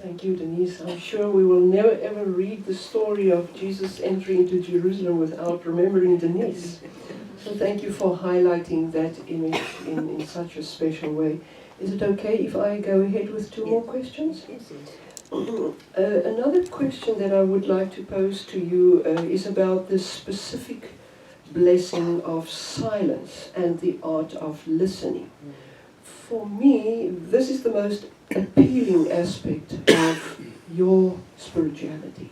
Thank you, Denise. I'm sure we will never ever read the story of Jesus entering into Jerusalem without remembering Denise. So thank you for highlighting that image in such a special way. Is it okay if I go ahead with two more questions? Yes. Another question that I would like to pose to you is about the specific blessing of silence and the art of listening. For me, this is the most appealing aspect of your spirituality.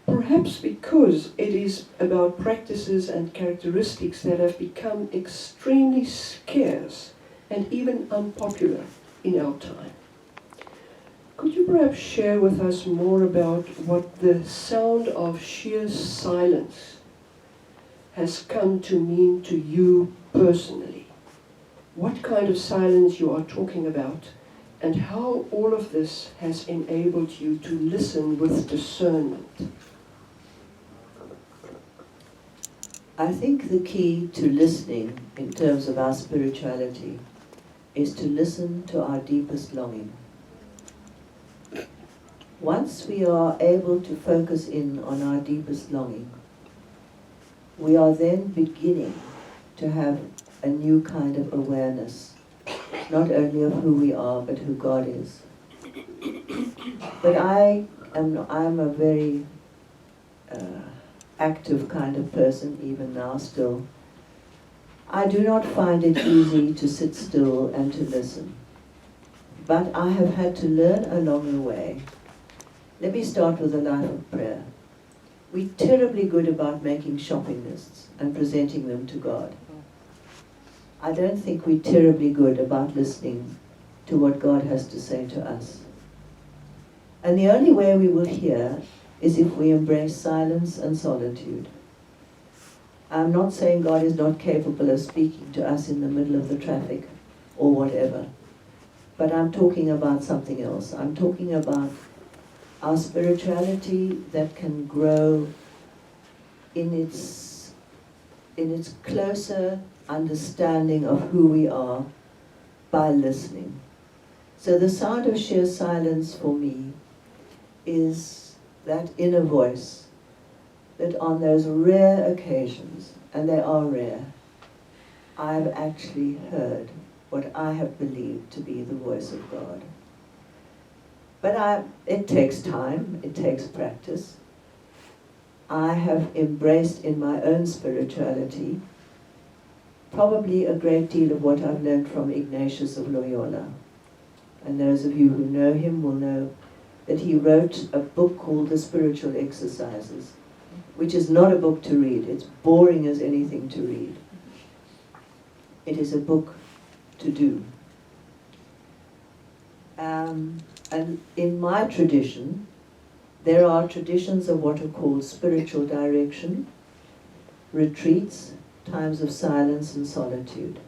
Perhaps because it is about practices and characteristics that have become extremely scarce and even unpopular in our time. Could you perhaps share with us more about what the sound of sheer silence has come to mean to you personally? What kind of silence you are talking about, and how all of this has enabled you to listen with discernment? I think the key to listening in terms of our spirituality is to listen to our deepest longing. Once we are able to focus in on our deepest longing, we are then beginning to have a new kind of awareness, not only of who we are, but who God is. But I'm a very active kind of person, even now still. I do not find it easy to sit still and to listen. But I have had to learn along the way. Let me start with a life of prayer. We're terribly good about making shopping lists and presenting them to God. I don't think we're terribly good about listening to what God has to say to us. And the only way we will hear is if we embrace silence and solitude. I'm not saying God is not capable of speaking to us in the middle of the traffic or whatever, but I'm talking about something else. I'm talking about our spirituality that can grow in its closer understanding of who we are by listening. So the sound of sheer silence for me is that inner voice that on those rare occasions, and they are rare, I've actually heard what I have believed to be the voice of God. But it takes time, it takes practice. I have embraced in my own spirituality probably a great deal of what I've learned from Ignatius of Loyola. And those of you who know him will know that he wrote a book called The Spiritual Exercises, which is not a book to read. It's boring as anything to read. It is a book to do. And in my tradition, there are traditions of what are called spiritual direction, retreats, times of silence and solitude.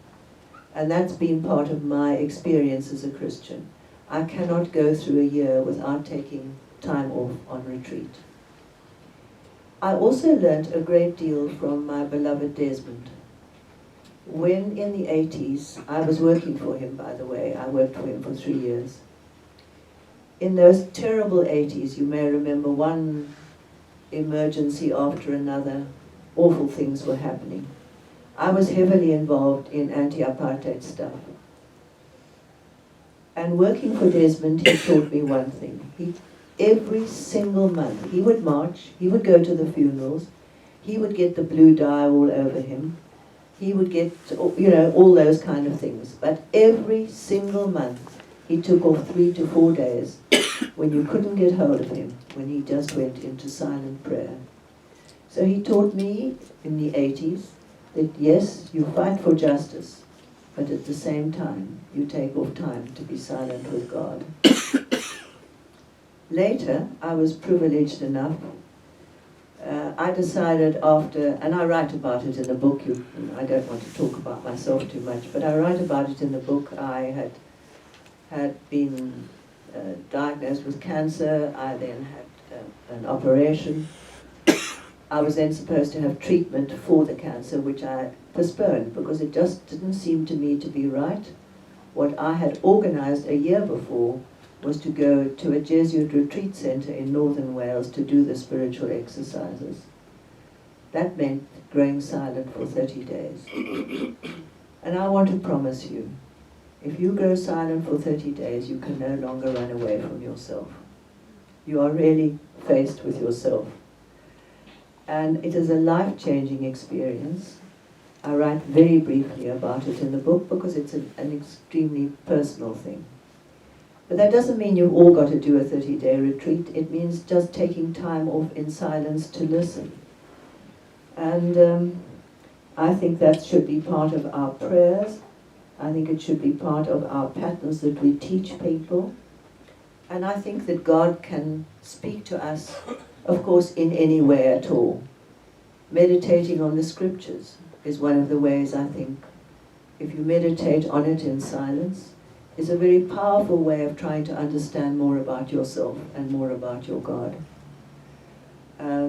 And that's been part of my experience as a Christian. I cannot go through a year without taking time off on retreat. I also learnt a great deal from my beloved Desmond. When in the 80s, I was working for him, by the way. I worked for him for 3 years. In those terrible 80s, you may remember one emergency after another, awful things were happening. I was heavily involved in anti-apartheid stuff. And working for Desmond, he taught me one thing. Every single month, he would march, he would go to the funerals, he would get the blue dye all over him, he would get, all those kind of things. But every single month, he took off 3 to 4 days when you couldn't get hold of him, when he just went into silent prayer. So he taught me in the 80s that yes, you fight for justice, but at the same time, you take off time to be silent with God. Later, I was privileged enough. I decided after, and I write about it in the book, I don't want to talk about myself too much, but I write about it in the book. I had been diagnosed with cancer. I then had an operation. I was then supposed to have treatment for the cancer, which I postponed because it just didn't seem to me to be right. What I had organized a year before was to go to a Jesuit retreat center in northern Wales to do the spiritual exercises. That meant growing silent for 30 days. And I want to promise you, if you grow silent for 30 days, you can no longer run away from yourself. You are really faced with yourself. And it is a life-changing experience. I write very briefly about it in the book because it's an extremely personal thing. But that doesn't mean you've all got to do a 30-day retreat. It means just taking time off in silence to listen. And I think that should be part of our prayers. I think it should be part of our patterns that we teach people. And I think that God can speak to us, of course, in any way at all. Meditating on the scriptures is one of the ways, I think, if you meditate on it in silence, is a very powerful way of trying to understand more about yourself and more about your God.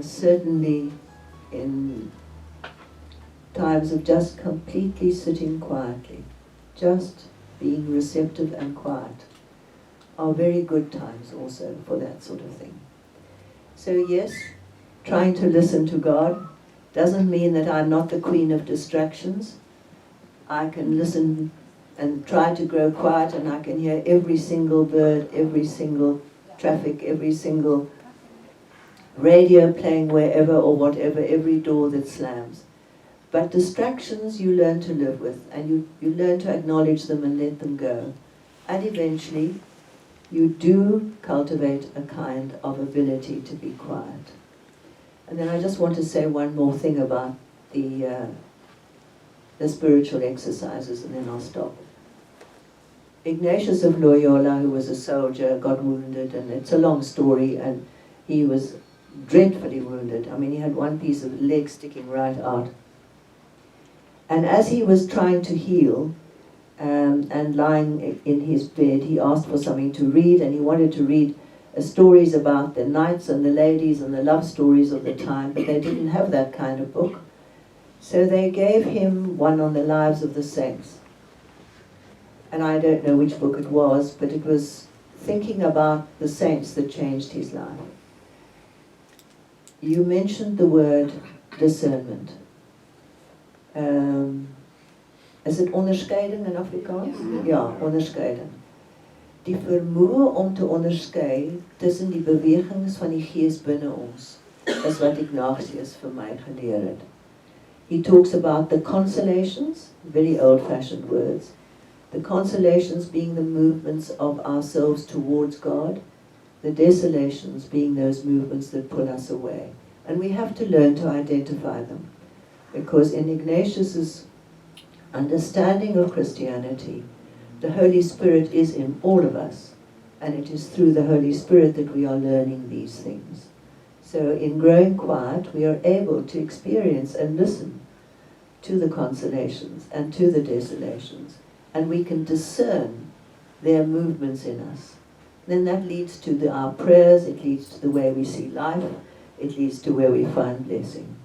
Certainly in times of just completely sitting quietly, just being receptive and quiet, are very good times also for that sort of thing. So yes, trying to listen to God doesn't mean that I'm not the queen of distractions. I can listen and try to grow quiet, and I can hear every single bird, every single traffic, every single radio playing wherever or whatever, every door that slams. But distractions you learn to live with, and you learn to acknowledge them and let them go. And eventually, you do cultivate a kind of ability to be quiet. And then I just want to say one more thing about the spiritual exercises, and then I'll stop. Ignatius of Loyola, who was a soldier, got wounded, and it's a long story, and he was dreadfully wounded. I mean, he had one piece of leg sticking right out. And as he was trying to heal, and lying in his bed, he asked for something to read, and he wanted to read stories about the knights and the ladies and the love stories of the time, but they didn't have that kind of book. So they gave him one on the lives of the saints. And I don't know which book it was, but it was thinking about the saints that changed his life. You mentioned the word discernment. Is het onderscheiding in Afrikaans? Ja, onderscheiding. Die vermoë om te onderskei tussen die bewegings van die gees binne ons is wat Ignatius vir my geleer het. He talks about the consolations, very old-fashioned words, the consolations being the movements of ourselves towards God, the desolations being those movements that pull us away. And we have to learn to identify them, because in Ignatius's understanding of Christianity, the Holy Spirit is in all of us, and it is through the Holy Spirit that we are learning these things. So in growing quiet, we are able to experience and listen to the consolations and to the desolations, and we can discern their movements in us. Then that leads to our prayers, it leads to the way we see life, it leads to where we find blessing.